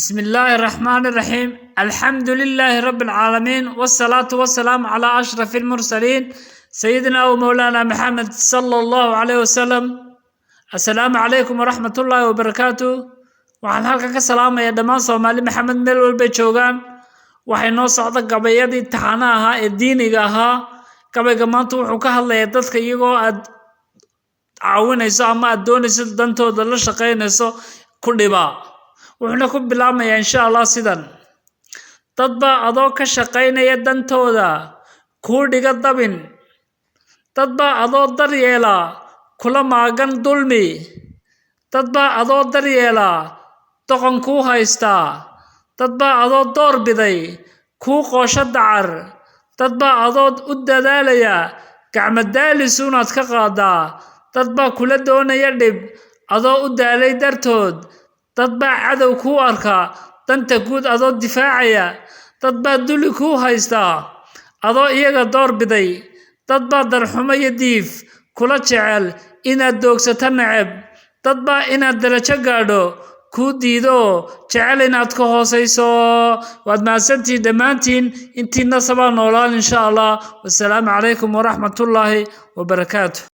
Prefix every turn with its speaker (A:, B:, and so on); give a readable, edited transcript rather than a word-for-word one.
A: بسم الله الرحمن الرحيم الحمد لله رب العالمين والصلاة والسلام على أشرف المرسلين سيدنا ومولانا محمد صلى الله عليه وسلم. السلام عليكم ورحمة الله وبركاته. وعن هلك كسلام يا دمان صومالي محمد ميل والبيتشوغان waxay noo socda gabayadii taxanaha ee diiniga ahaa gabayga maanta wuxuu ka hadlayaa dadka iyagoo aad caawinayso ama aad doonayso dantooda la shaqeynayso ku dhiba wuxuuna ku bilaabmayaa insha Allah sidan dad baa adoo ka shaqeynaya dantooda ku dhiga dabin dad baa adoo daryeela kula maagan dulmi dad baa adoo daryeela doqon ku haysta dad baa adoo door biday ku qoosha dacar dad baa adoo u dadaalaya gacmo daalisuunaad ka qaadaa dad baa kula doonaya dhib adoo u daalay dartood dad baa cadow ku arka danta guud adoo difaacaya dad baa duli ku haysta adoo iyaga door biday dad baa darxumo iyo diif kula jecel inaad doogsato nacab dad baa inaad darajo gaadho ku diido jecel inaad ka hoosayso waad mahadsantihiin dhammaantiin intiina sabaa noolaan insha Allah. Wassalaamu calaykum waraxmatullaahi wabarakaatuh.